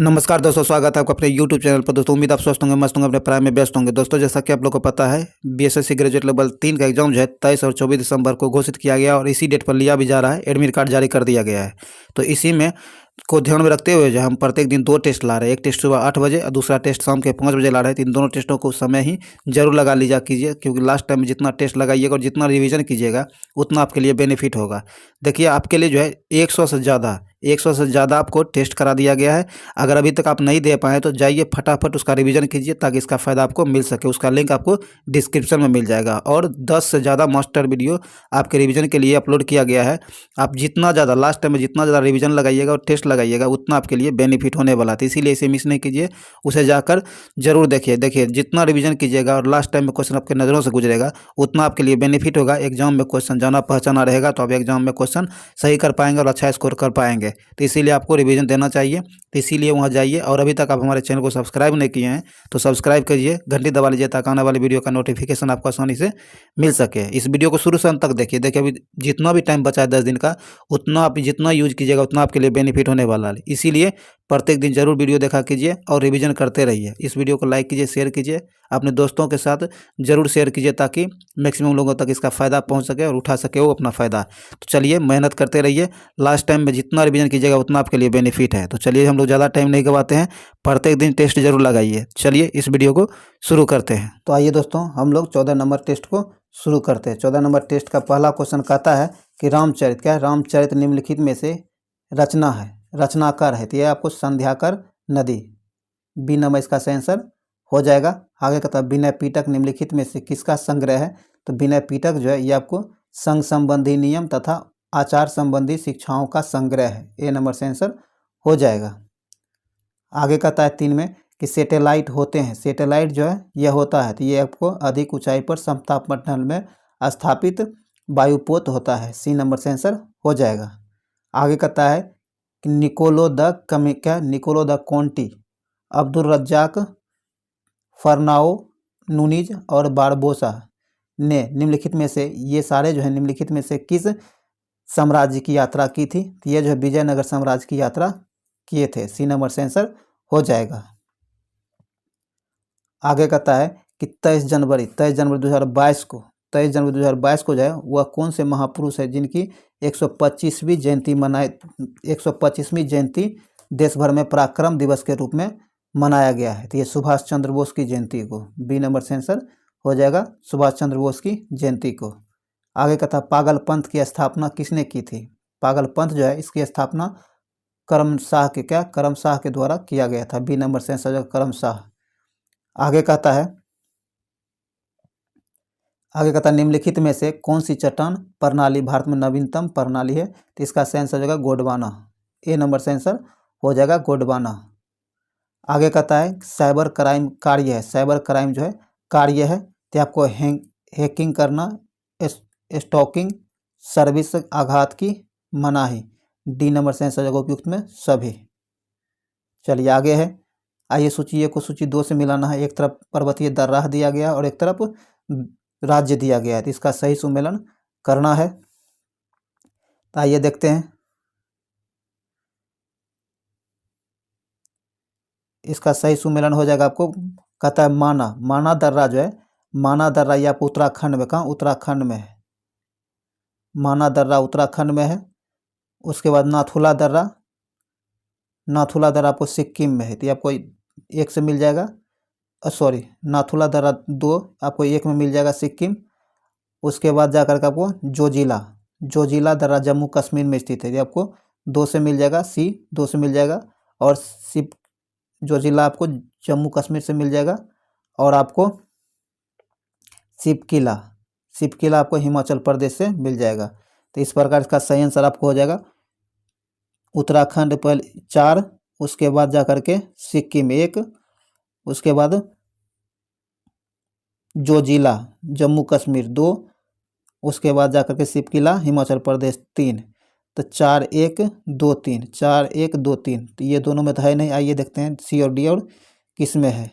नमस्कार दोस्तों, स्वागत है आपका अपने YouTube चैनल पर। दोस्तों उम्मीद आप स्वस्थ होंगे, मस्त होंगे, अपने प्राइम में व्यस्त होंगे। दोस्तों जैसा कि आप लोग को पता है, बीएसएससी ग्रेजुएट लेवल 3 का एग्जाम जो है 23 और 24 दिसंबर को घोषित किया गया और इसी डेट पर लिया भी जा रहा है। एडमिट कार्ड जारी कर दिया गया है। तो इसी में को ध्यान में रखते हुए जो हम प्रत्येक दिन 2 टेस्ट ला रहे हैं। एक टेस्ट सुबह 8 बजे और दूसरा टेस्ट शाम के 5 बजे ला रहे हैं। तो इन दोनों टेस्टों को समय ही जरूर लगा लीजिए कीजिए, क्योंकि लास्ट टाइम में जितना टेस्ट लगाइएगा और जितना रिवीजन कीजिएगा उतना आपके लिए बेनिफिट होगा। देखिए आपके लिए जो है 100 से ज़्यादा आपको टेस्ट करा दिया गया है। अगर अभी तक आप नहीं दे पाए तो जाइए फटाफट उसका रिवीजन कीजिए, ताकि इसका फ़ायदा आपको मिल सके। उसका लिंक आपको डिस्क्रिप्शन में मिल जाएगा। और 10 से ज़्यादा मास्टर वीडियो आपके रिवीजन के लिए अपलोड किया गया है। आप जितना ज़्यादा लास्ट टाइम में जितना ज़्यादा रिवीजन लगाइएगा और टेस्ट लगाइएगा उतना आपके लिए बेनिफिट होने वाला है। इसीलिए इसे मिस नहीं कीजिए, उसे जाकर जरूर देखिए जितना रिवीजन कीजिएगा और लास्ट टाइम में क्वेश्चन आपके नज़रों से गुजरेगा उतना आपके लिए बेनिफिट होगा। एग्जाम में क्वेश्चन जाना पहचाना रहेगा तो आप एग्जाम में क्वेश्चन सही कर पाएंगे और अच्छा स्कोर कर पाएंगे। तो इसीलिए आपको रिवीजन देना चाहिए। तो इसीलिए वहाँ जाइए, और अभी तक आप हमारे चैनल को सब्सक्राइब नहीं किए हैं तो सब्सक्राइब करिए, घंटी दबा लीजिए, ताकि आने वाली वीडियो का नोटिफिकेशन आपको आसानी से मिल सके। इस वीडियो को शुरू से अंत तक देखिए। अभी जितना भी टाइम बचा है 10 दिन का, उतना आप जितना यूज कीजिएगा उतना आपके लिए बेनिफिट होने वाला है। इसीलिए प्रत्येक दिन जरूर वीडियो देखा कीजिए और रिवीजन करते रहिए। इस वीडियो को लाइक कीजिए, शेयर कीजिए, अपने दोस्तों के साथ जरूर शेयर कीजिए, ताकि मैक्सिमम लोगों तक इसका फ़ायदा पहुंच सके और उठा सके वो अपना फ़ायदा। तो चलिए मेहनत करते रहिए। लास्ट टाइम में जितना रिवीजन कीजिएगा उतना आपके लिए बेनिफिट है। तो चलिए हम लोग ज़्यादा टाइम नहीं गवाते हैं, प्रत्येक दिन टेस्ट जरूर लगाइए। चलिए इस वीडियो को शुरू करते हैं। तो आइए दोस्तों, हम लोग 14 नंबर टेस्ट को शुरू करते हैं। 14 नंबर टेस्ट का पहला क्वेश्चन कहता है कि रामचरित क्या है? रामचरित निम्नलिखित में से रचना है, रचनाकार है। तो यह आपको संध्याकर नदी, बी नंबर इसका सही आंसर हो जाएगा। आगे कहता है विनय पिटक निम्नलिखित में से किसका संग्रह है? तो विनय पिटक जो है ये आपको संघ संबंधी नियम तथा आचार संबंधी शिक्षाओं का संग्रह है। ए नंबर से आंसर हो जाएगा। आगे कहता है 3 में कि सैटेलाइट होते हैं। सैटेलाइट जो है यह होता है, तो ये आपको अधिक ऊंचाई पर समतापमंडल में स्थापित वायुपोत होता है। सी नंबर से आंसर हो जाएगा। आगे कहता है कि Nicolo de Conti, Abdul Razzaq, Fernao Nuniz और बारबोसा ने निम्नलिखित में से, ये सारे जो है निम्नलिखित में से किस साम्राज्य की यात्रा की थी? तो ये जो है विजयनगर साम्राज्य की यात्रा किए थे। सी नंबर से आंसर हो जाएगा। आगे कहता है कि 23 जनवरी 2022 को 23 जनवरी 2022 को जो है वह कौन से महापुरुष है जिनकी 125वीं जयंती देश भर में पराक्रम दिवस के रूप में मनाया गया है? तो ये सुभाष चंद्र बोस की जयंती को, बी नंबर से आंसर हो जाएगा, सुभाष चंद्र बोस की जयंती को। आगे कहता है पागल पंथ की स्थापना किसने की थी? पागल पंथ जो है इसकी स्थापना करमशाह के द्वारा किया गया था। बी नंबर से आंसर करमशाह। आगे कहता है निम्नलिखित में से कौन सी चट्टान प्रणाली भारत में नवीनतम प्रणाली है? तो इसका सही आंसर हो जाएगा गोंडवाना। ए नंबर से आंसर हो जाएगा गोंडवाना। आगे कहता है साइबर क्राइम कार्य है। साइबर क्राइम जो है कार्य है, तो आपको हैकिंग करना, स्टॉकिंग, सर्विस आघात की मनाही। डी नंबर से आंसर हो जाएगा उपयुक्त में सभी। चलिए आगे है, आइए सूची 1 को सूची 2 से मिलाना है। एक तरफ पर्वतीय दर्राह दिया गया और एक तरफ राज्य दिया गया है, तो इसका सही सुमेलन करना है। तो आइए देखते हैं। इसका सही सुमेलन हो जाएगा आपको, कहता है माना दर्रा जो है, माना दर्रा ये आप उत्तराखंड में, कहाँ? उत्तराखंड में है। माना दर्रा उत्तराखंड में है। उसके बाद नाथुला दर्रा आपको सिक्किम में है, तो आपको 1 से मिल जाएगा। सॉरी, नाथुला दर्रा 2 आपको 1 में मिल जाएगा सिक्किम। उसके बाद जाकर के आपको जोजिला दर्रा जम्मू कश्मीर में स्थित है, ये आपको 2 से मिल जाएगा। सी 2 से मिल जाएगा। और जोजिला आपको जम्मू कश्मीर से मिल जाएगा। और आपको शिपकिला आपको हिमाचल प्रदेश से मिल जाएगा। तो इस प्रकार इसका सही आंसर आपको हो जाएगा उत्तराखंड पहले 4, उसके बाद जाकर के सिक्किम 1, उसके बाद जोजिला जम्मू कश्मीर 2, उसके बाद जाकर के शिपकिला हिमाचल प्रदेश 3। तो 4 1 2 3, 4 1 2 3, तो ये दोनों में तो है नहीं। आइए देखते हैं सी और डी और किस में है।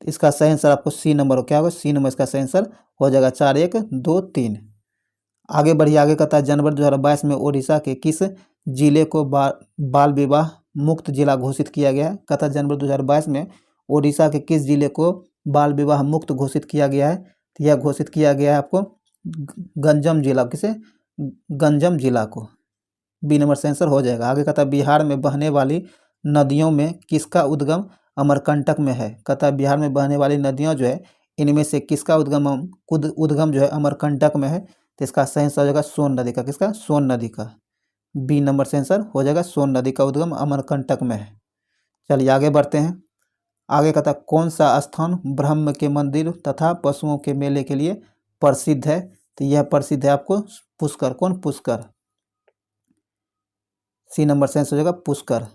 इसका सही आंसर आपको सी नंबर क्या होगा? सी नंबर इसका सही आंसर हो जाएगा, 4 1 2 3। आगे बढ़िए। आगे कहता है जनवरी 2022 में ओडिशा के किस जिले को बाल विवाह मुक्त जिला घोषित किया गया है? कथा जनवरी 2022 में ओडिशा के किस जिले को बाल विवाह मुक्त घोषित किया गया है? तो यह घोषित किया गया है आपको गंजम जिला, किसे? गंजम जिला को। बी नंबर से आंसर हो जाएगा। आगे कहता है बिहार में बहने वाली नदियों में किसका उद्गम अमरकंटक में है? कहता है बिहार में बहने वाली नदियां जो है इनमें से किसका उद्गम जो है अमरकंटक में है? तो इसका सही आंसर हो जाएगा सोन नदी का। किसका? सोन नदी का। बी नंबर से आंसर हो जाएगा सोन नदी का उद्गम अमरकंटक में है। चलिए आगे बढ़ते हैं। आगे कहता है कौन सा स्थान ब्रह्म के मंदिर तथा पशुओं के मेले के लिए प्रसिद्ध है? तो यह प्रसिद्ध है आपको पुष्कर। कौन? पुष्कर। सी नंबर से आंसर हो जाएगा पुष्कर।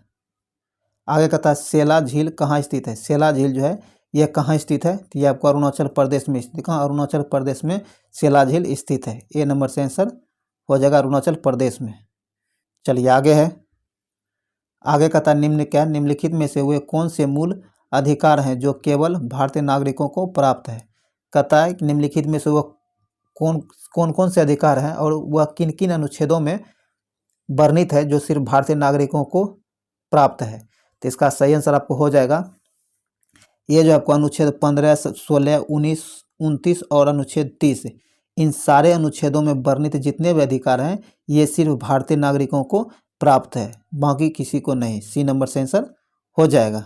आगे कहता है सेला झील कहाँ स्थित है? सेला झील जो है यह कहाँ स्थित है? तो यह आपको अरुणाचल प्रदेश में स्थित। कहाँ? अरुणाचल प्रदेश में सेला झील स्थित है। ए नंबर से आंसर हो जाएगा अरुणाचल प्रदेश में। चलिए आगे है। आगे कहता है निम्न क्या? निम्नलिखित में से वे कौन से मूल अधिकार हैं जो केवल भारतीय नागरिकों को प्राप्त है? कहता है कि निम्नलिखित में से वह कौन से अधिकार हैं और वह किन किन अनुच्छेदों में वर्णित है जो सिर्फ भारतीय नागरिकों को प्राप्त है? तो इसका सही आंसर आपको हो जाएगा ये जो आपको अनुच्छेद 15, 16, 19, 29 और अनुच्छेद 30, इन सारे अनुच्छेदों में वर्णित जितने भी अधिकार हैं ये सिर्फ भारतीय नागरिकों को प्राप्त है, बाकी किसी को नहीं। सी नंबर से आंसर हो जाएगा।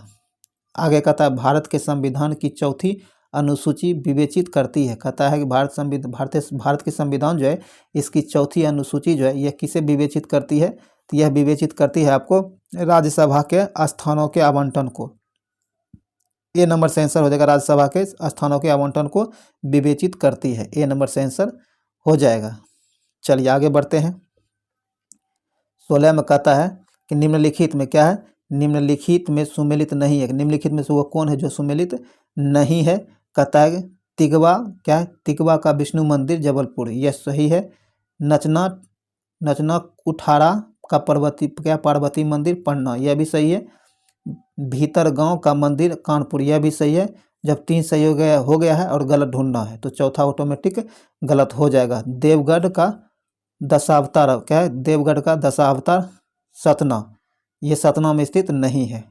आगे कहता है भारत के संविधान की चौथी अनुसूची विवेचित करती है। कहता है कि भारत की संविधान जो है इसकी चौथी अनुसूची जो है यह किसे विवेचित करती है? तो यह विवेचित करती है आपको राज्यसभा के स्थानों के आवंटन को। ए नंबर से आंसर हो जाएगा राज्यसभा के स्थानों के आवंटन को विवेचित करती है। ए नंबर से आंसर हो जाएगा। चलिए आगे बढ़ते हैं। 16 में कहता है कि निम्नलिखित में क्या है? निम्नलिखित में सुमेलित नहीं है। निम्नलिखित में से वो कौन है जो सुमेलित नहीं है? कहता है तिगवा, क्या है? तिगवा का विष्णु मंदिर जबलपुर, यह सही है। नचना कुठारा का पार्वती मंदिर पटना, यह भी सही है। भीतर गांव का मंदिर कानपुर, यह भी सही है। जब 3 सही हो गया है और गलत ढूंढना है तो चौथा ऑटोमेटिक गलत हो जाएगा। देवगढ़ का दशावतार, क्या है? देवगढ़ का दशावतार सतना, ये सतना में स्थित नहीं है।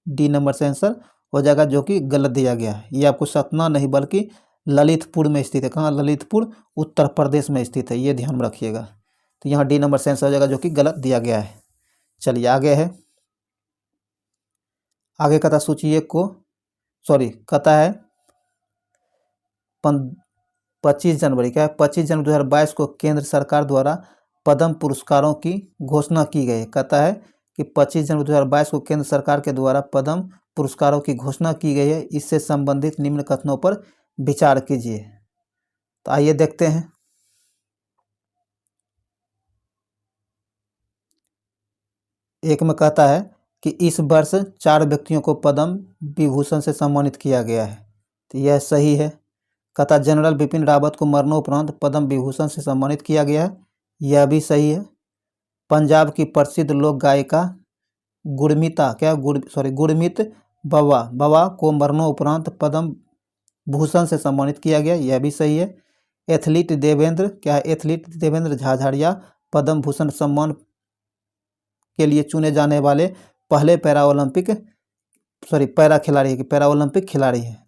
डी नंबर से आंसर हो जाएगा जो कि गलत दिया गया है। ये आपको सतना नहीं बल्कि ललितपुर में स्थित है। कहाँ? ललितपुर उत्तर प्रदेश में स्थित है, ये ध्यान में रखिएगा। तो यहाँ डी नंबर से आंसर हो जाएगा जो कि गलत दिया गया है। चलिए आगे है। आगे कहता सूची एक को कहता है 25 जनवरी, क्या है? 25 जनवरी 2022 को केंद्र सरकार द्वारा पद्म पुरस्कारों की घोषणा की गई। कहता है कि 25 जनवरी 2022 को केंद्र सरकार के द्वारा पद्म पुरस्कारों की घोषणा की गई है, इससे संबंधित निम्न कथनों पर विचार कीजिए। तो आइए देखते हैं। एक में कहता है कि इस वर्ष 4 व्यक्तियों को पद्म विभूषण से सम्मानित किया गया है, तो यह सही है। कहता जनरल बिपिन रावत को मरणोपरांत पद्म विभूषण से सम्मानित किया गया है, यह भी सही है। पंजाब की प्रसिद्ध लोक गायिका गुरमीत बावा को मरणोपरांत पद्म भूषण से सम्मानित किया गया, यह भी सही है। एथलीट देवेंद्र झाझड़िया पद्म भूषण सम्मान के लिए चुने जाने वाले पहले पैरा ओलंपिक खिलाड़ी हैं।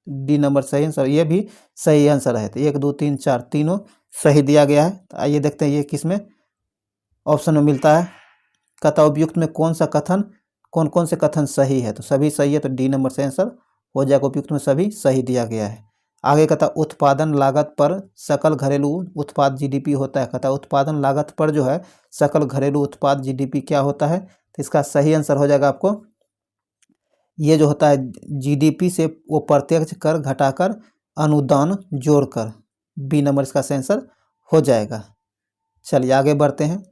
डी नंबर सही आंसर, ये भी सही आंसर है। तो 1, 2, 3, 4 तीनों सही दिया गया है। तो आइए देखते हैं ये किस में ऑप्शन में मिलता है। कहता उपयुक्त में कौन कौन से कथन सही है? तो सभी सही है, तो डी नंबर से आंसर हो जाएगा। उपयुक्त में सभी सही दिया गया है। आगे कहता उत्पादन लागत पर सकल घरेलू उत्पाद जीडीपी होता है। कहता उत्पादन लागत पर जो है सकल घरेलू उत्पाद जीडीपी क्या होता है? तो इसका सही आंसर हो जाएगा आपको ये जो होता है जीडीपी से वो प्रत्यक्ष कर घटाकर अनुदान जोड़कर। बी नंबर इसका सही आंसर हो जाएगा। चलिए आगे बढ़ते हैं।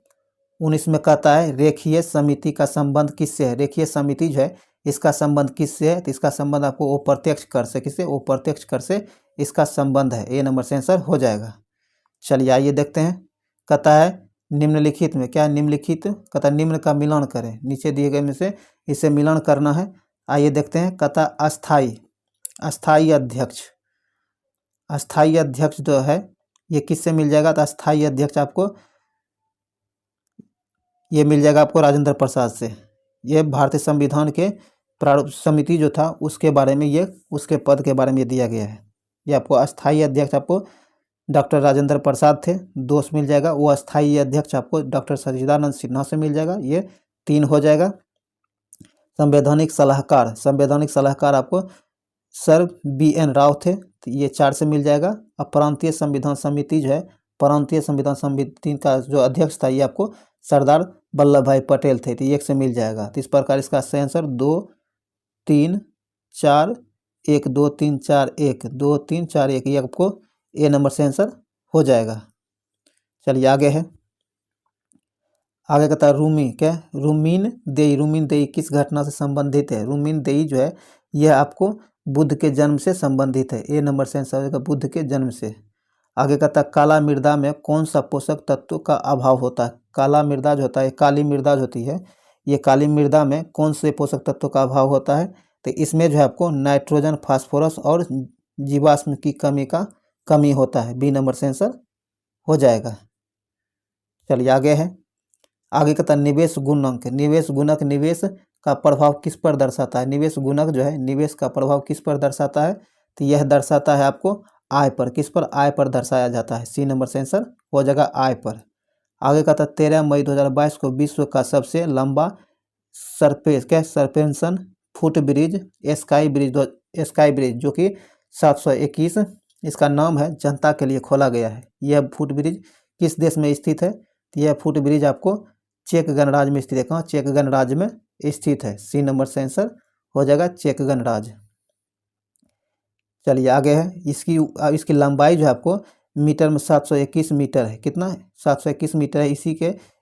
19 में कहता है रेखीय समिति का संबंध किससे है? रेखीय समिति जो है इसका संबंध किससे है? तो इसका संबंध आपको अप्रत्यक्ष कर से, किससे? अप्रत्यक्ष कर से इसका संबंध है। ए नंबर से आंसर हो जाएगा। चलिए आइए देखते हैं। कहता है निम्नलिखित में क्या? निम्नलिखित कहता निम्न का मिलान करें, नीचे दिए गए में से इसे मिलान करना है। आइए देखते हैं। कहता अस्थाई अध्यक्ष जो है ये किससे मिल जाएगा? तो अस्थाई अध्यक्ष आपको ये मिल जाएगा आपको राजेंद्र प्रसाद से। ये भारतीय संविधान के प्रारूप समिति जो था उसके बारे में, ये उसके पद के बारे में ये दिया गया है। ये आपको अस्थाई अध्यक्ष आपको डॉक्टर राजेंद्र प्रसाद थे, 2 से मिल जाएगा। वो अस्थाई अध्यक्ष आपको डॉक्टर सच्चिदानंद सिन्हा से मिल जाएगा, ये 3 हो जाएगा। संवैधानिक सलाहकार आपको सर BN राव थे, तो ये 4 से मिल जाएगा। अब प्रांतीय संविधान समिति जो है, प्रांतीय संविधान समिति का जो अध्यक्ष था ये आपको सरदार वल्लभ भाई पटेल थे, तो 1 से मिल जाएगा। तो इस प्रकार इसका सही आंसर 2 3 4 1 2 3 4 1 2 3 4 1, ये आपको ए नंबर से आंसर हो जाएगा। चलिए आगे है, आगे कहता है रूमी, क्या रूमीन देई किस घटना से संबंधित है? रूमीन देई जो है यह आपको बुद्ध के जन्म से संबंधित है, ए नंबर से आंसर हो जाएगा बुद्ध के जन्म से। आगे कहता है काला मृदा में कौन सा पोषक तत्व का अभाव होता है? काला मृदा जो होता है, काली मृदा जो होती है, ये काली मृदा में कौन से पोषक तत्व का अभाव होता है? तो इसमें जो है आपको नाइट्रोजन, फास्फोरस और जीवाश्म की कमी होता है, बी नंबर से आंसर हो जाएगा। चलिए आगे है, आगे कहता है निवेश गुणक, निवेश का प्रभाव किस पर दर्शाता है? निवेश गुणक जो है निवेश का प्रभाव किस पर दर्शाता है? तो यह दर्शाता है आपको आय पर। किस पर? आय पर दर्शाया जाता है, सी नंबर से आंसर हो जाएगा आय पर। आगे कहता है 13 मई 2022 को विश्व का सबसे लंबा सरपेंशन फुट ब्रिज स्काई ब्रिज जो कि 721 इसका नाम है, जनता के लिए खोला गया है। यह फुट ब्रिज किस देश में स्थित है? तो यह फुट ब्रिज आपको चेक गणराज्य में स्थित है। कहाँ? चेक गणराज्य में स्थित है, सी नंबर से आंसर हो जाएगा चेक गणराज्य। चलिए आगे है, इसकी लंबाई जो है आपको मीटर में 721 मीटर है। कितना है? 721 मीटर है।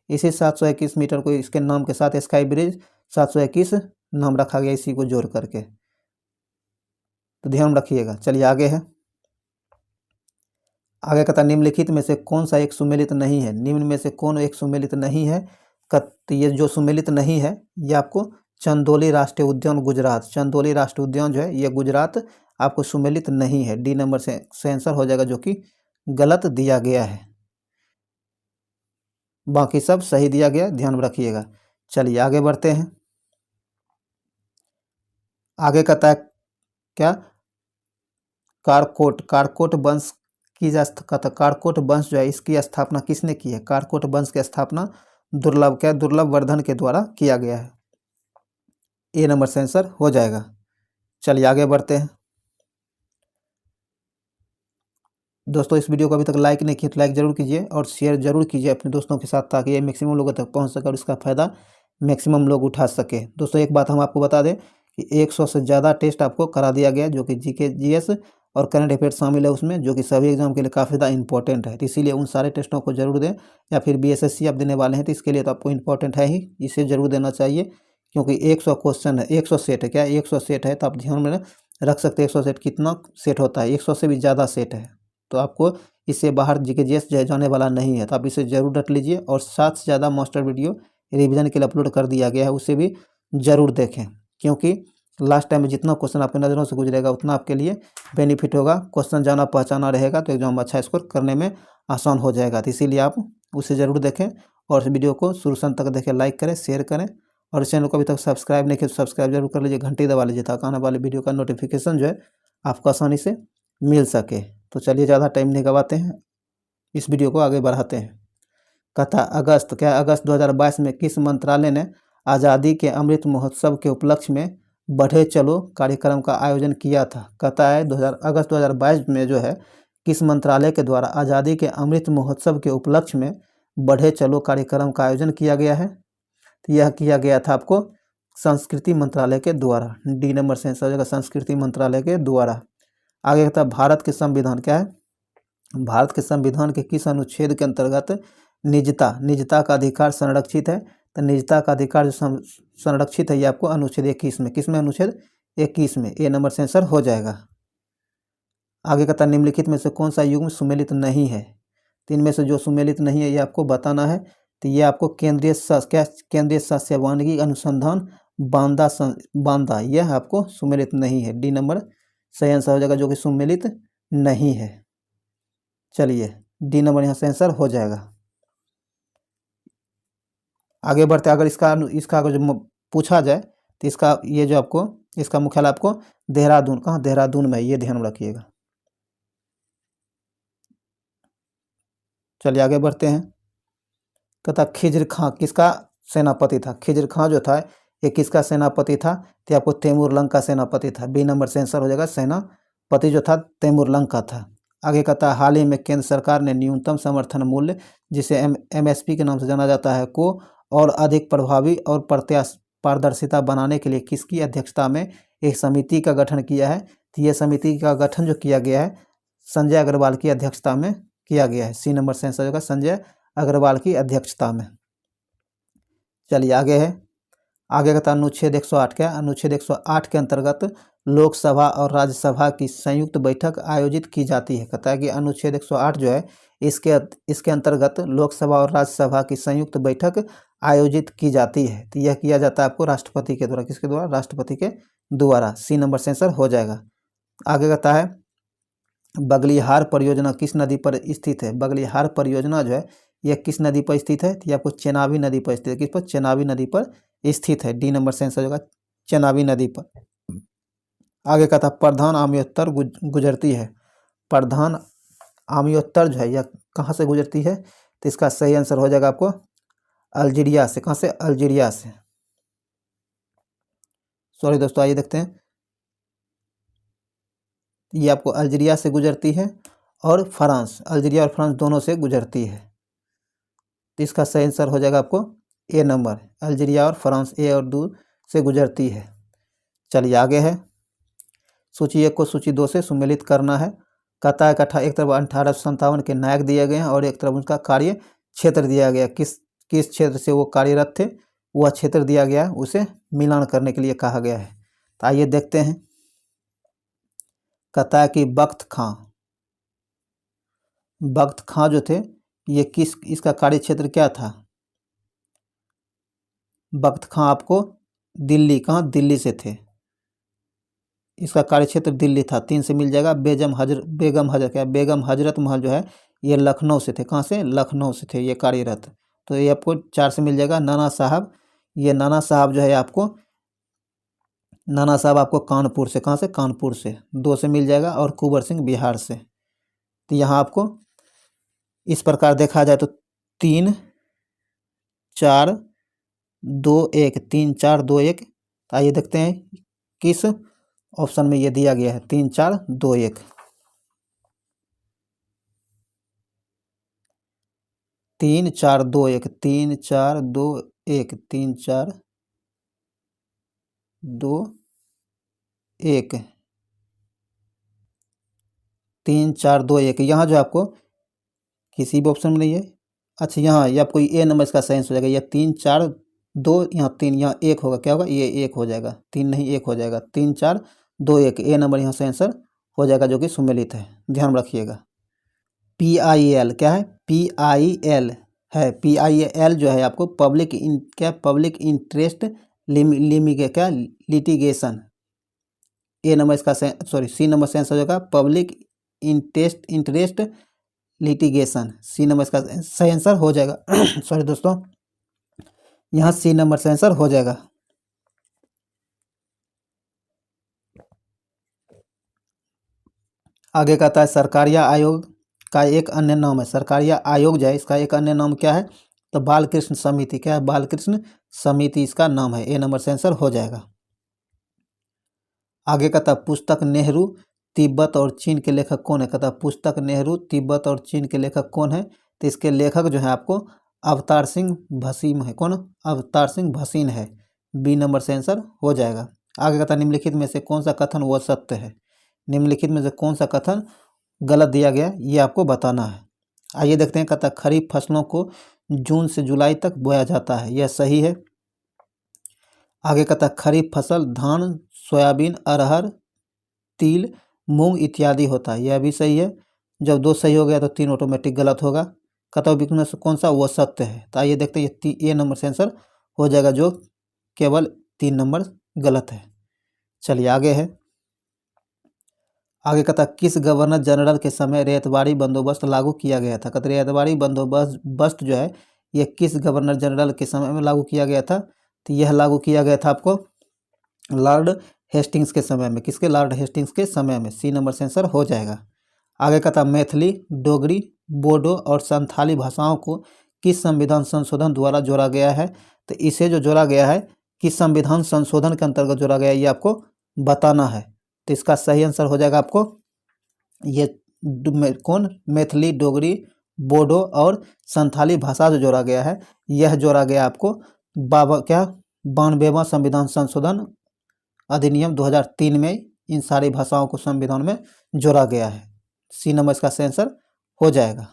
इसी 721 मीटर को इसके नाम के साथ स्काई ब्रिज 721 नाम रखा गया, इसी को जोड़ करके, तो ध्यान रखिएगा। चलिए आगे है, आगे कहता निम्नलिखित में से कौन सा एक सुमेलित नहीं है? निम्न में से कौन एक सुमेलित नहीं है? तो ये जो सुमेलित नहीं है ये आपको चंदौली राष्ट्रीय उद्यान गुजरात, चंदौली राष्ट्रीय उद्यान जो है ये गुजरात आपको सुमेलित नहीं है, डी नंबर से आंसर हो जाएगा, जो कि गलत दिया गया है। बाकी सब सही दिया गया, ध्यान रखिएगा। चलिए आगे बढ़ते हैं, आगे कहता है क्या कारकोट वंश की कारकोट वंश जो है इसकी स्थापना किसने की है? कारकोट वंश की स्थापना दुर्लभ वर्धन के द्वारा किया गया है, ए नंबर से आंसर हो जाएगा। चलिए आगे बढ़ते हैं दोस्तों, इस वीडियो को अभी तक लाइक नहीं किया तो लाइक जरूर कीजिए और शेयर जरूर कीजिए अपने दोस्तों के साथ, ताकि ये मैक्सिमम लोगों तक पहुंच सके और इसका फ़ायदा मैक्सिमम लोग उठा सके। दोस्तों एक बात हम आपको बता दें कि 100 से ज़्यादा टेस्ट आपको करा दिया गया, जो कि जीके जीएस और करंट अफेयर शामिल है उसमें, जो कि सभी एग्जाम के लिए काफ़ी ज़्यादा इंपॉर्टेंट है। तो इसीलिए उन सारे टेस्टों को जरूर दें, या फिर BSSC आप देने वाले हैं तो इसके लिए तो आपको इंपॉर्टेंट है ही, इसे जरूर देना चाहिए, क्योंकि 100 क्वेश्चन है, 100 सेट है, क्या 100 सेट है, तो आप ध्यान में रख सकते हैं 100 सेट कितना सेट होता है, 100 से भी ज़्यादा सेट है। तो आपको इससे बाहर जीके जीएस जाने वाला नहीं है, तो आप इसे जरूर रख लीजिए। और 7 से ज़्यादा मास्टर वीडियो रिवीजन के लिए अपलोड कर दिया गया है, उसे भी जरूर देखें, क्योंकि लास्ट टाइम में जितना क्वेश्चन आपकी नज़रों से गुजरेगा उतना आपके लिए बेनिफिट होगा। क्वेश्चन जाना पहचाना रहेगा तो एग्जाम में अच्छा स्कोर करने में आसान हो जाएगा। तो इसीलिए आप उसे ज़रूर देखें और इस वीडियो को शुरू से अंत तक देखें, लाइक करें, शेयर करें, और इस चैनल को अभी तक सब्सक्राइब नहीं किया तो सब्सक्राइब जरूर कर लीजिए, घंटी दबा लीजिए, ताकि आने वाले वीडियो का नोटिफिकेशन जो है आपको आसानी से मिल सके। तो चलिए ज़्यादा टाइम नहीं गवाते हैं, इस वीडियो को आगे बढ़ाते हैं। कहता अगस्त 2022 में किस मंत्रालय ने आज़ादी के अमृत महोत्सव के उपलक्ष्य में बढ़े चलो कार्यक्रम का आयोजन किया था? कहता है अगस्त 2022 में जो है किस मंत्रालय के द्वारा आज़ादी के अमृत महोत्सव के उपलक्ष्य में बढ़े चलो कार्यक्रम का आयोजन किया गया है? तो यह किया गया था आपको संस्कृति मंत्रालय के द्वारा, डी नंबर से आंसर हो जाएगा संस्कृति मंत्रालय के द्वारा। आगे कहता है भारत के संविधान, क्या है? भारत के संविधान के किस अनुच्छेद के अंतर्गत निजता का अधिकार संरक्षित है? तो निजता का अधिकार जो संरक्षित है ये आपको अनुच्छेद 21 में, किस में? अनुच्छेद 21 में, ए नंबर से आंसर हो जाएगा। आगे कहता है निम्नलिखित में से कौन सा युग्म सुमेलित नहीं है? तो इनमें से जो सुमेलित नहीं है ये आपको बताना है। तो ये आपको केंद्रीय सस्य वानिकी अनुसंधान बांदा यह आपको सुमेलित नहीं है, डी नंबर सही आंसर हो जाएगा, जो कि सुमेलित नहीं है। चलिए डी नंबर यहाँ से आंसर हो जाएगा। आगे बढ़ते, अगर इसका इसका अगर जो पूछा जाए तो इसका ये जो आपको इसका मुख्यालय आपको देहरादून, कहाँ, देहरादून में, ये ध्यान रखिएगा। चलिए आगे बढ़ते हैं। कहता खिज्र खां किसका सेनापति था? खिज्र खां जो था ये किसका सेनापति था? तो आपको तैमूर लंग का सेनापति था। बी नंबर से आंसर हो जाएगा। सेनापति जो था तैमूर लंग का था। आगे कहता है हाल ही में केंद्र सरकार ने न्यूनतम समर्थन मूल्य, जिसे MSP के नाम से जाना जाता है, को और अधिक प्रभावी और पारदर्शिता बनाने के लिए किसकी अध्यक्षता में एक समिति का गठन किया है? तो ये समिति का गठन जो किया गया है संजय अग्रवाल की अध्यक्षता में किया गया है। सी नंबर से आंसर होगा संजय अग्रवाल की अध्यक्षता में। चलिए आगे है। आगे कहता है अनुच्छेद 108 क्या? अनुच्छेद 108 के अंतर्गत लोकसभा और राज्यसभा की संयुक्त बैठक आयोजित की जाती है। कहता है कि अनुच्छेद 108 जो है इसके अंतर्गत लोकसभा और राज्यसभा की संयुक्त बैठक आयोजित की जाती है। तो यह किया जाता है आपको राष्ट्रपति के द्वारा। किसके द्वारा? राष्ट्रपति के द्वारा। सी नंबर से आंसर हो जाएगा। आगे कहता है बगलिहार परियोजना किस नदी पर स्थित है? बगलिहार परियोजना जो है यह किस नदी पर स्थित है? तो आपको चेनाबी नदी पर स्थित है। किस पर? चेनाबी नदी पर स्थित है। डी नंबर से आंसर होगा चेनाबी नदी पर। आगे कहता है प्रधान आम्योत्तर गुजरती है। प्रधान आम्योत्तर जो है यह कहाँ से गुजरती है? तो इसका सही आंसर हो जाएगा आपको अल्जीरिया से। कहाँ से? अल्जीरिया से। सॉरी दोस्तों, आइए देखते हैं। ये आपको अल्जीरिया से गुजरती है और फ्रांस, अल्जीरिया और फ्रांस दोनों से गुजरती है। तो इसका सही आंसर हो जाएगा आपको ए नंबर, अल्जीरिया और फ्रांस, ए और दो से गुजरती है। चलिए आगे है। सूची 1 को सूची 2 से सुमेलित करना है। कहता है एक तरफ 1857 के नायक दिए गए हैं और एक तरफ उनका कार्य क्षेत्र दिया गया। किस क्षेत्र से वो कार्यरत थे, वह क्षेत्र दिया गया है, उसे मिलान करने के लिए कहा गया है। तो आइए देखते हैं। कहता है कि बख्त खां जो थे ये इसका कार्य क्षेत्र क्या था? बख्त खां आपको दिल्ली, कहाँ? दिल्ली से थे। इसका कार्य क्षेत्र दिल्ली था। 3 से मिल जाएगा। बेगम हजरत महल जो है ये लखनऊ से थे। कहाँ से? लखनऊ से थे ये कार्यरत। तो ये आपको 4 से मिल जाएगा। नाना साहब, ये नाना साहब जो है आपको कानपुर से। कहाँ से? कानपुर से। 2 से मिल जाएगा। और कुंवर सिंह बिहार से। तो यहाँ आपको इस प्रकार देखा जाए तो 3 4 2 1, 3 4 2 1। आइए देखते हैं किस ऑप्शन में ये दिया गया है। 3 4 2 1, 3 4 2 1, 3 4 2 1, 3 4 2 1, 3 4 2 1। यहाँ जो आपको किसी भी ऑप्शन में नहीं है। अच्छा, यहाँ ये आपको ए नंबर इसका सही आंसर हो जाएगा। ये 3 4 2, यहाँ 3, यहाँ 1 होगा। क्या होगा? ये 1 हो जाएगा। 3 नहीं, 1 हो जाएगा। 3 4 2 1, ए नंबर यहाँ से आंसर हो जाएगा, जो कि सुमेलित है। ध्यान रखिएगा। PIL क्या है? PIL है। PIL जो है आपको public interest litigation. A number इसका सी नंबर से आंसर हो जाएगा public interest litigation. C number इसका सही आंसर हो जाएगा। सॉरी दोस्तों, यहाँ सी नंबर से आंसर हो जाएगा। आगे कहता है सरकारिया आयोग का एक अन्य नाम है। सरकारिया आयोग जो है इसका एक अन्य नाम क्या है? तो बालकृष्ण समिति। क्या है? बालकृष्ण समिति इसका नाम है। ए नंबर से आंसर हो जाएगा। आगे कहता है पुस्तक नेहरू तिब्बत और चीन के लेखक कौन है? कहता है पुस्तक नेहरू तिब्बत और चीन के लेखक कौन है? तो इसके लेखक जो है आपको अवतार सिंह भसीन है। कौन? अवतार सिंह भसीन है। बी नंबर से आंसर हो जाएगा। आगे कहता है निम्नलिखित में से कौन सा कथन वह सत्य है? निम्नलिखित में से कौन सा कथन गलत दिया गया, ये आपको बताना है। आइए देखते हैं। कहता है खरीफ फसलों को जून से जुलाई तक बोया जाता है, यह सही है। आगे कहता है खरीफ फसल धान, सोयाबीन, अरहर, तिल, मूंग इत्यादि होता है, यह भी सही है। जब 2 सही हो गया तो 3 ऑटोमेटिक गलत होगा। कहता है में से कौन सा वह सत्य है? तो आइए देखते हैं। ये नंबर से आंसर हो जाएगा, जो केवल 3 नंबर गलत है। चलिए आगे है। आगे कहता किस गवर्नर जनरल के समय रेतवाड़ी बंदोबस्त लागू किया गया था? कहते रेतवाड़ी बंदोबस्त जो है ये किस गवर्नर जनरल के समय में लागू किया गया था? तो यह लागू किया गया था आपको लॉर्ड हेस्टिंग्स के समय में। किसके? लॉर्ड हेस्टिंग्स के समय में। सी नंबर से आंसर हो जाएगा। आगे का था मैथिली, डोगरी, बोडो और संथाली भाषाओं को किस संविधान संशोधन द्वारा जोड़ा गया है? तो इसे जो जोड़ा गया है किस संविधान संशोधन के अंतर्गत जोड़ा गया है, ये आपको बताना है। तो इसका सही आंसर हो जाएगा आपको ये कौन? मैथिली, डोगरी, बोडो और संथाली भाषा जो जोड़ा गया है, यह जोड़ा गया आपको 92वां संविधान संशोधन अधिनियम 2003 में इन सारी भाषाओं को संविधान में जोड़ा गया है। सी नंबर इसका सही आंसर हो जाएगा।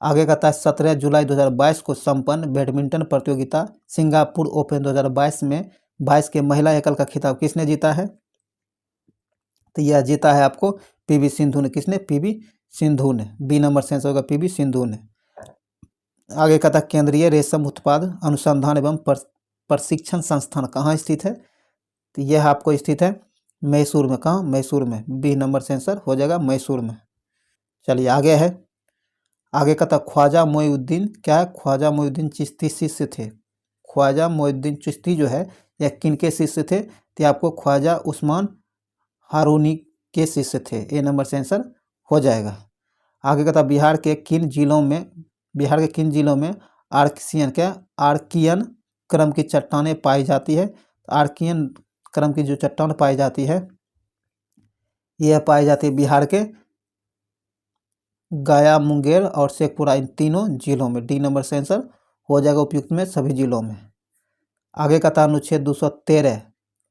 आगे कहता है 17 जुलाई 2022 को संपन्न बैडमिंटन प्रतियोगिता सिंगापुर ओपन 2022 में 22 के महिला एकल का खिताब किसने जीता है? तो यह जीता है आपको पीवी सिंधु ने। किसने? पीवी सिंधु ने। बी नंबर से आंसर होगा पीवी सिंधु ने। आगे कहता है केंद्रीय रेशम उत्पाद अनुसंधान एवं प्रशिक्षण संस्थान कहाँ स्थित है? तो यह आपको स्थित है मैसूर में। कहाँ? मैसूर में। बी नंबर से आंसर हो जाएगा मैसूर में। चलिए आगे है। आगे कहता ख्वाजा मोइनुद्दीन क्या है? ख्वाजा मोइनुद्दीन चिश्ती शिष्य थे। ख्वाजा मोइनुद्दीन चिश्ती जो है यह किनके शिष्य थे? तो आपको ख्वाजा उस्मान हारूनी के शिष्य थे। ए नंबर से आंसर हो जाएगा। आगे कहता बिहार के किन जिलों में आर्कियन क्रम की चट्टानें पाई जाती है? आर्कियन क्रम की जो चट्टान पाई जाती है यह पाई जाती है बिहार के गया, मुंगेर और शेखपुरा, इन तीनों जिलों में। डी नंबर से आंसर हो जाएगा उपयुक्त में सभी जिलों में। आगे कहता अनुच्छेद 213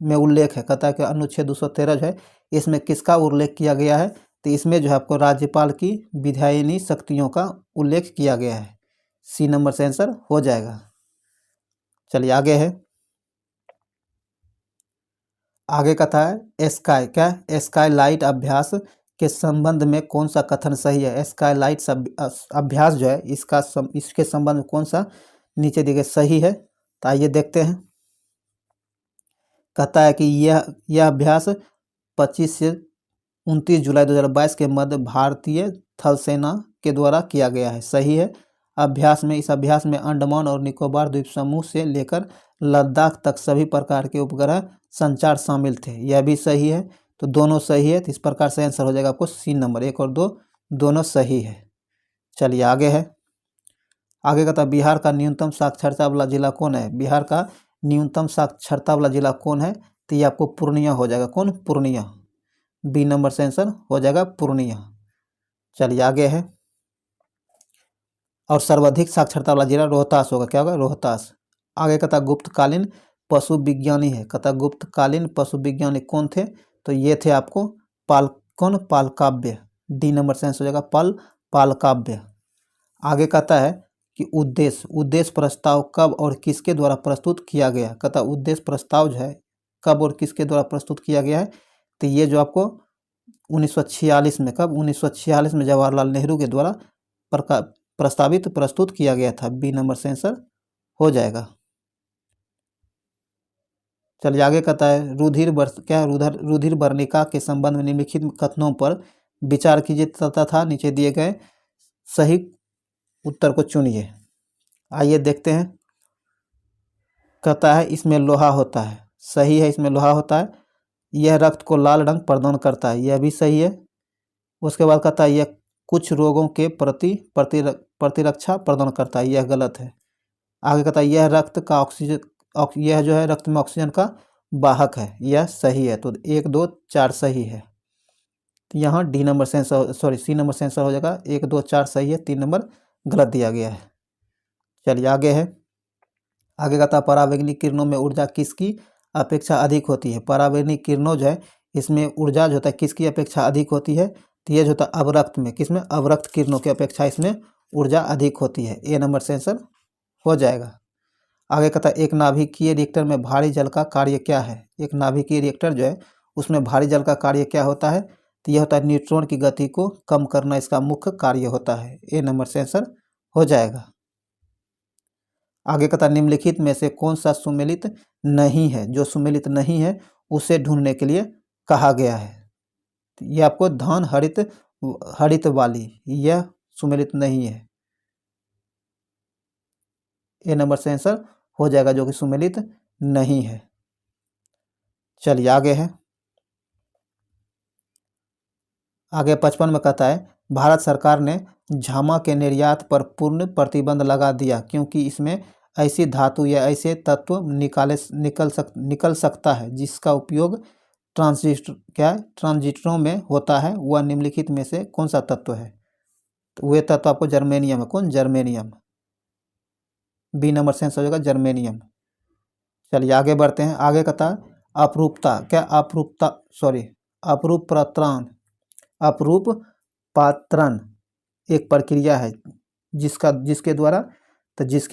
में उल्लेख है। कहता है कि अनुच्छेद 213 जो है इसमें किसका उल्लेख किया गया है? तो इसमें जो है आपको राज्यपाल की विधायिनी शक्तियों का उल्लेख किया गया है। सी नंबर से आंसर हो जाएगा। चलिए आगे है। आगे कहता है स्काई क्या? स्काई लाइट अभ्यास के संबंध में कौन सा कथन सही है? स्काई लाइट अभ्यास जो है इसके संबंध में कौन सा नीचे दिए गए सही है? तो आइए देखते हैं। कहता है कि यह अभ्यास 25 से 29 जुलाई 2022 के मध्य भारतीय थल सेना के द्वारा किया गया है। सही है। इस अभ्यास में अंडमान और निकोबार द्वीप समूह से लेकर लद्दाख तक सभी प्रकार के उपग्रह संचार शामिल थे। यह भी सही है। तो दोनों सही है। तो इस प्रकार से आंसर हो जाएगा आपको सी नंबर। 1 और 2 दोनों सही है। चलिए आगे है। आगे कहता बिहार का न्यूनतम साक्षरता वाला जिला कौन है? बिहार का न्यूनतम साक्षरता वाला जिला कौन है? तो ये आपको पूर्णिया हो जाएगा। कौन? पूर्णिया। बी नंबर से आंसर हो जाएगा पूर्णिया। चलिए आगे है। और सर्वाधिक साक्षरता वाला जिला रोहतास होगा। क्या होगा? रोहतास। आगे कहता गुप्तकालीन पशु विज्ञानी है। कहता गुप्तकालीन पशु विज्ञानी कौन थे? तो ये थे आपको पालकाव्य। डी नंबर से आंसर हो जाएगा पालकाव्य। आगे कहता है कि उद्देश्य प्रस्ताव कब और किसके द्वारा प्रस्तुत किया गया? कहता उद्देश्य प्रस्ताव जो है कब और किसके द्वारा प्रस्तुत किया गया है? तो ये जो आपको 1946 में, कब? 1946 में जवाहरलाल नेहरू के द्वारा प्रस्तुत किया गया था। बी नंबर से आंसर हो जाएगा। चलिए आगे कहता है रुधिर वर्णिका के संबंध में निम्नलिखित कथनों पर विचार कीजिए तथा नीचे दिए गए सही उत्तर को चुनिए। आइए देखते हैं। कहता है इसमें लोहा होता है। सही है, इसमें लोहा होता है। यह रक्त को लाल रंग प्रदान करता है। यह भी सही है। उसके बाद कहता है यह कुछ रोगों के प्रति प्रतिरक्षा प्रदान करता है। यह गलत है। आगे कहता है यह जो है रक्त में ऑक्सीजन का वाहक है। यह सही है। तो 1 2 4 सही है। तो यहाँ डी नंबर से सी नंबर से आंसर हो जाएगा। 1 2 4 सही है, 3 नंबर गलत दिया गया है। चलिए आगे है। आगे कहता है पराबैंगनी किरणों में ऊर्जा किसकी अपेक्षा अधिक होती है? पराबैंगनी किरणों जो है इसमें ऊर्जा जो होता है किसकी अपेक्षा अधिक होती है? तो ये जो होता है अवरक्त में, किसमें? अवरक्त किरणों की अपेक्षा इसमें ऊर्जा अधिक होती है। ए नंबर से आंसर हो जाएगा। आगे कहता है एक नाभिकीय रिएक्टर में भारी जल का कार्य क्या है? एक नाभिकीय रिएक्टर जो है उसमें भारी जल का कार्य क्या होता है? तो यह होता है न्यूट्रॉन की गति को कम करना इसका मुख्य कार्य होता है। ए नंबर से आंसर हो जाएगा। आगे कहता है निम्नलिखित में से कौन सा सुमेलित नहीं है? जो सुमेलित नहीं है उसे ढूंढने के लिए कहा गया है। यह आपको धान हरित वाली, यह सुमेलित नहीं है। ए नंबर से आंसर हो जाएगा, जो कि सुमेलित नहीं है। चलिए आगे है, आगे 55 में कहता है भारत सरकार ने झामा के निर्यात पर पूर्ण प्रतिबंध लगा दिया क्योंकि इसमें ऐसी धातु या ऐसे तत्व निकल सकता है जिसका उपयोग ट्रांजिस्टरों में होता है। वह निम्नलिखित में से कौन सा तत्व है? तो वह तत्व आपको जर्मेनियम है। कौन? जर्मेनियम। बी नंबर से आंसर हो जाएगा जर्मेनियम। चलिए आगे बढ़ते हैं। आगे कहता है अपरूप पात्रण एक प्रक्रिया है जिसके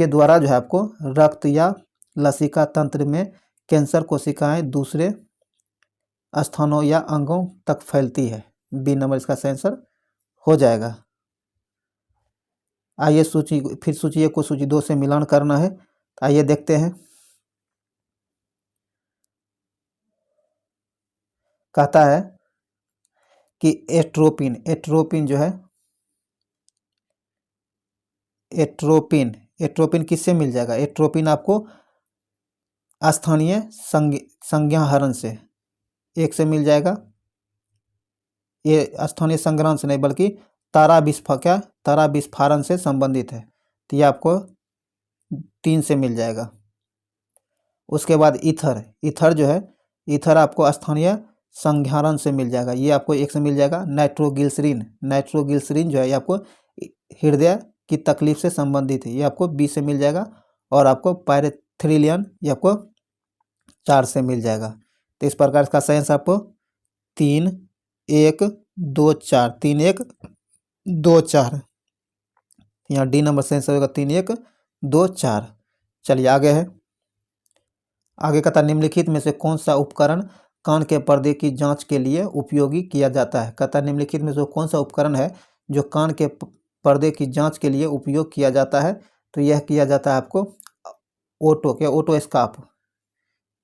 द्वारा जो है आपको रक्त या लसिका तंत्र में कैंसर कोशिकाएं दूसरे स्थानों या अंगों तक फैलती है। बी नंबर इसका आंसर हो जाएगा। आइए सूची 1 को सूची 2 से मिलान करना है। आइए देखते हैं। कहता है कि एट्रोपिन जो है, एट्रोपिन किससे मिल जाएगा? एट्रोपिन आपको स्थानीय संज्ञाहरण से एक से मिल जाएगा। ये स्थानीय संग्रहण से नहीं बल्कि तारा विस्फारण से संबंधित है, तो ये आपको 3 से मिल जाएगा। उसके बाद ईथर जो है, ईथर आपको स्थानीय संज्ञाहरण से मिल जाएगा, ये आपको 1 से मिल जाएगा। नाइट्रोग्लिसरीन जो है ये आपको हृदय की तकलीफ से संबंधित है, ये आपको 20 से मिल जाएगा। और आपको पायरेथ्रिलियन ये आपको 4 से मिल जाएगा। तो इस प्रकार इसका सही आंसर आपको 3 1 2 4 3 1 2 4, यहाँ डी नंबर से आंसर होगा 3 1 2 4। चलिए आगे है। आगे कहता निम्नलिखित में से कौन सा उपकरण कान के पर्दे की जांच के लिए उपयोगी किया जाता है? कहता निम्नलिखित में से कौन सा उपकरण है जो कान के पर्दे की जांच के लिए उपयोग किया जाता है? तो यह किया जाता है आपको ओटोस्कोप।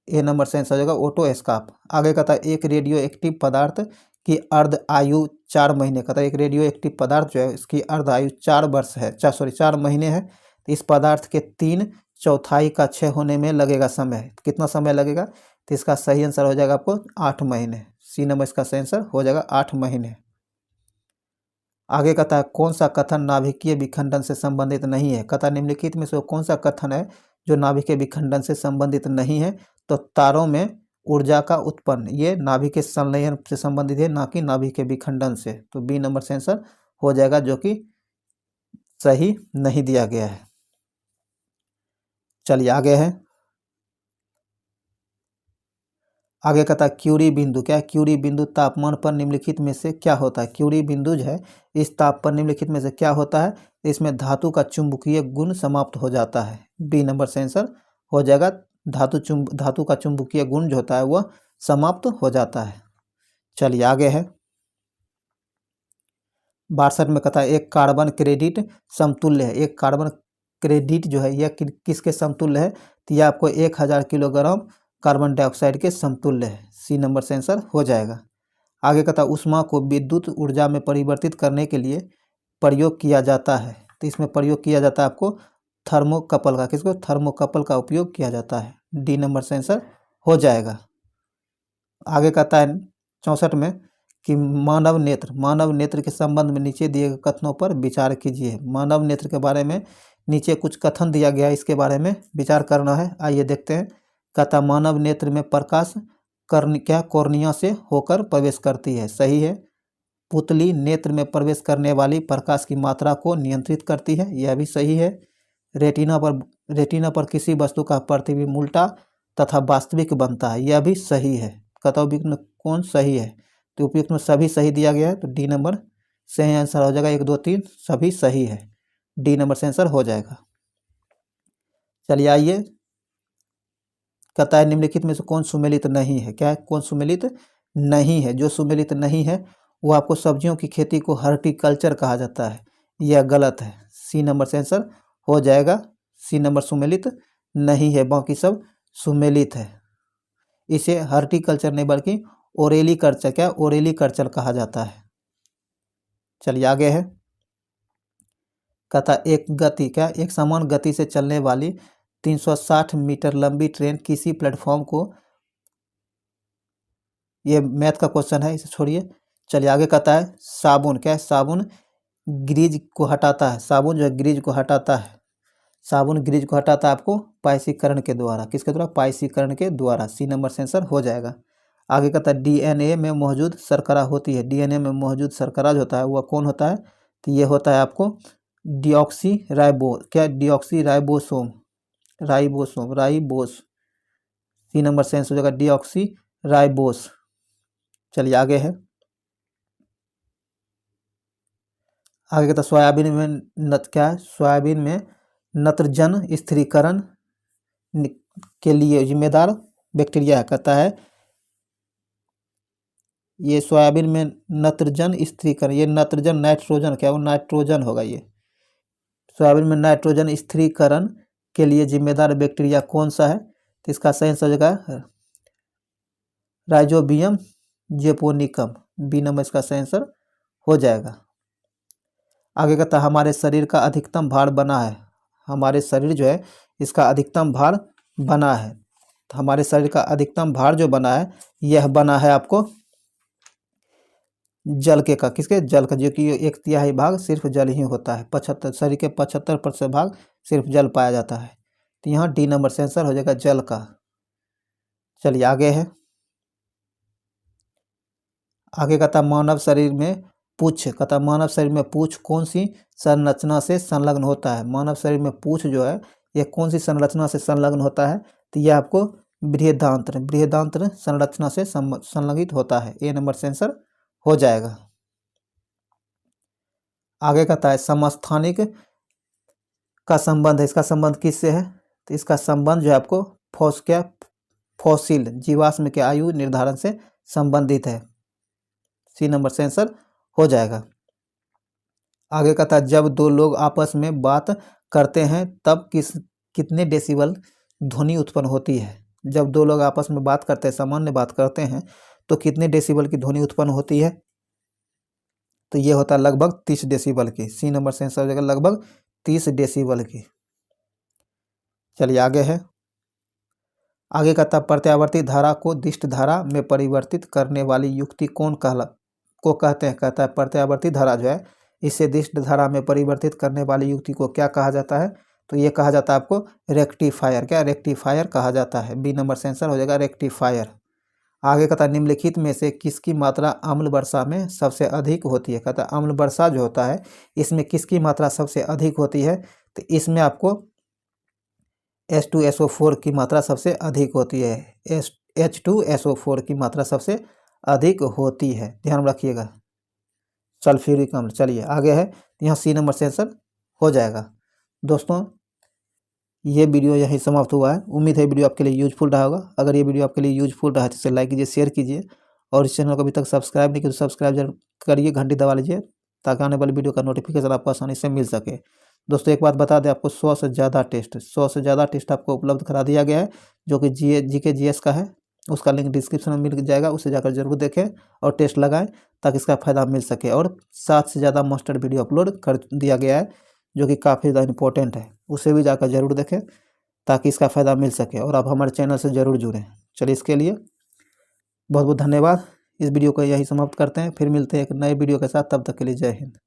ए नंबर से आंसर हो जाएगा ओटोस्कोप। आगे कहता है एक रेडियो एक्टिव पदार्थ की अर्ध आयु 4 महीने। कहता है एक रेडियो एक्टिव पदार्थ जो है इसकी अर्ध आयु 4 महीने है। तो इस पदार्थ के 3/4 का क्षय होने में लगेगा समय। कितना समय लगेगा? तो इसका सही आंसर हो जाएगा आपको 8 महीने। सी नंबर इसका सही आंसर हो जाएगा 8 महीने। आगे कहता है कौन सा कथन नाभिकीय विखंडन से संबंधित नहीं है? कहता निम्नलिखित में से कौन सा कथन है जो नाभिकीय विखंडन से संबंधित नहीं है? तो तारों में ऊर्जा का उत्पन्न, ये नाभिकीय संलयन से संबंधित है, ना कि नाभिकीय विखंडन से। तो बी नंबर से आंसर हो जाएगा, जो कि सही नहीं दिया गया है। चलिए आगे है। आगे कहता है क्यूरी बिंदु। क्या है क्यूरी बिंदु? तापमान पर निम्नलिखित में से क्या होता है? क्यूरी बिंदु जो है इस ताप पर निम्नलिखित में से क्या होता है? इसमें धातु का चुंबकीय गुण समाप्त हो जाता है। बी नंबर से आंसर हो जाएगा। धातु का चुंबकीय गुण जो होता है वह समाप्त हो जाता है। चलिए आगे है। 62 में कहता है एक कार्बन क्रेडिट समतुल्य है। एक कार्बन क्रेडिट जो है यह किसके समतुल्य है? तो यह आपको 1000 किलोग्राम कार्बन डाइऑक्साइड के समतुल्य है। सी नंबर से आंसर हो जाएगा। आगे कहता है ऊष्मा को विद्युत ऊर्जा में परिवर्तित करने के लिए प्रयोग किया जाता है। तो इसमें प्रयोग किया जाता है आपको थर्मोकपल का। किसको? थर्मोकपल का उपयोग किया जाता है। डी नंबर से आंसर हो जाएगा। आगे कहता है 64 में कि मानव नेत्र के संबंध में नीचे दिए गए कथनों पर विचार कीजिए। मानव नेत्र के बारे में नीचे कुछ कथन दिया गया है, इसके बारे में विचार करना है। आइए देखते हैं। कहता मानव नेत्र में प्रकाश कॉर्निया से होकर प्रवेश करती है। सही है। पुतली नेत्र में प्रवेश करने वाली प्रकाश की मात्रा को नियंत्रित करती है। यह भी सही है। रेटिना पर किसी वस्तु का प्रतिबिंब उल्टा तथा वास्तविक बनता है। यह भी सही है। कहता उपयुक्त में कौन सही है? तो उपयुक्त में सभी सही दिया गया है, तो डी नंबर सही आंसर हो जाएगा। 1 2 3 सभी सही है। डी नंबर से आंसर हो जाएगा। चलिए आइए। कहता है निम्नलिखित में से कौन सुमेलित नहीं है? क्या है? कौन सुमेलित नहीं है? जो सुमेलित नहीं है वो आपको सब्जियों की खेती को हॉर्टिकल्चर कहा जाता है। यह गलत है। सी नंबर से आंसर हो जाएगा। सी नंबर सुमेलित नहीं है, बाकी सब सुमेलित है। इसे हॉर्टिकल्चर नहीं बल्कि ओरेलिकल्चर, क्या ओरेलिकल्चर कहा जाता है। चलिए आगे है। कहता है एक गति क्या एक समान गति से चलने वाली 360 मीटर लंबी ट्रेन किसी प्लेटफॉर्म को, ये मैथ का क्वेश्चन है, इसे छोड़िए। चलिए आगे कहता है साबुन क्या है, साबुन ग्रीज को हटाता है, साबुन जो है ग्रीज को हटाता है, साबुन ग्रीज को हटाता है आपको पाइसीकरण के द्वारा, किसके द्वारा, पाइसीकरण के द्वारा। सी नंबर से आंसर हो जाएगा। आगे कहता है डीएनए में मौजूद शर्करा होती है, डीएनए में मौजूद शर्करा जो होता है वह कौन होता है, तो ये होता है आपको डिऑक्सी राइबो क्या, deoxy ribosome, ribosome, ribose. C number से आंसर हो जाएगा डिऑक्सी राइबोस। चलिए आगे है, आगे कहता है सोयाबीन में क्या है, सोयाबीन में नत्रजन स्थिरीकरण के लिए जिम्मेदार बैक्टीरिया है, कहता है ये सोयाबीन में नत्रजन स्थिरीकरण, ये नत्रजन नाइट्रोजन क्या, वो नाइट्रोजन होगा ये। सोयाबीन में नाइट्रोजन स्थिरीकरण के लिए जिम्मेदार बैक्टीरिया कौन सा है, तो इसका सही आंसर हो जाएगा राइजोबियम जेपोनिकम, बी नंबर इसका सही आंसर हो जाएगा। आगे कहता है हमारे शरीर का अधिकतम भार बना है, हमारे शरीर जो है इसका अधिकतम भार बना है, तो हमारे शरीर का अधिकतम भार जो बना है यह बना है आपको जल के का, किसके, जल का, जो कि 1/3 भाग सिर्फ जल ही होता है, 75 शरीर के 75% भाग सिर्फ जल पाया जाता है, तो यहाँ डी नंबर से आंसर हो जाएगा जल का। चलिए आगे है, आगे कहता मानव शरीर में पूछ, कहता मानव शरीर में पूछ कौन सी संरचना से संलग्न होता है, मानव शरीर में पूछ जो है यह कौन सी संरचना से संलग्न होता है, तो यह आपको बृहदांत्र, बृहदांत्र संरचना से संलग्नित होता है, ए नंबर से आंसर हो जाएगा। आगे कहता है समस्थानिक का संबंध है, इसका संबंध किससे है, तो इसका संबंध जो है आपको फॉसिल जीवाश्म के आयु निर्धारण से संबंधित है, सी नंबर से आंसर हो जाएगा। आगे कहता है जब दो लोग आपस में बात करते हैं तब कितने डेसिबल ध्वनि उत्पन्न होती है, जब दो लोग आपस में बात करते हैं, सामान्य बात करते हैं तो कितने डेसिबल की ध्वनि उत्पन्न होती है, तो ये होता है लगभग 30 डेसिबल की, सी नंबर से आंसर हो जाएगा लगभग 30 डेसिबल की। चलिए आगे है, आगे कहता प्रत्यावर्ती धारा को दिष्ट धारा में परिवर्तित करने वाली युक्ति कौन को कहते हैं, कहता है प्रत्यावर्ती धारा जो है इसे दिष्ट धारा में परिवर्तित करने वाली युक्ति को क्या कहा जाता है, तो ये कहा जाता है आपको रेक्टिफायर, क्या रेक्टिफायर कहा जाता है, बी नंबर से आंसर हो जाएगा रेक्टिफायर। आगे कहता है निम्नलिखित में से किसकी मात्रा अम्ल वर्षा में सबसे अधिक होती है, कहता है अम्ल वर्षा जो होता है इसमें किसकी मात्रा सबसे अधिक होती है, तो इसमें आपको H2SO4 की मात्रा सबसे अधिक होती है, H2SO4 की मात्रा सबसे अधिक होती है, ध्यान रखिएगा, सल्फ्यूरिक अम्ल। चलिए आगे है, यहाँ सी नंबर से आंसर हो जाएगा। दोस्तों ये वीडियो यहीं समाप्त हुआ है, उम्मीद है वीडियो आपके लिए यूजफुल रहा होगा। अगर ये वीडियो आपके लिए यूजफुल रहा है तो इसे लाइक कीजिए, शेयर कीजिए, और इस चैनल को अभी तक सब्सक्राइब नहीं किया तो सब्सक्राइब जरूर करिए, घंटी दबा लीजिए ताकि आने वाली वीडियो का नोटिफिकेशन आपको आसानी से मिल सके। दोस्तों एक बात बता दें, आपको 100 से ज़्यादा टेस्ट आपको उपलब्ध करा दिया गया है, जो कि GK GS का है, उसका लिंक डिस्क्रिप्शन में मिल जाएगा, उसे जाकर जरूर देखें और टेस्ट लगाएं ताकि इसका फ़ायदा मिल सके। और 7 से ज़्यादा मास्टर वीडियो अपलोड कर दिया गया है जो कि काफ़ी ज़्यादा इंपॉर्टेंट है, उसे भी जाकर जरूर देखें ताकि इसका फ़ायदा मिल सके, और आप हमारे चैनल से ज़रूर जुड़ें। चलिए इसके लिए बहुत बहुत धन्यवाद। इस वीडियो को यही समाप्त करते हैं, फिर मिलते हैं एक नए वीडियो के साथ, तब तक के लिए जय हिंद।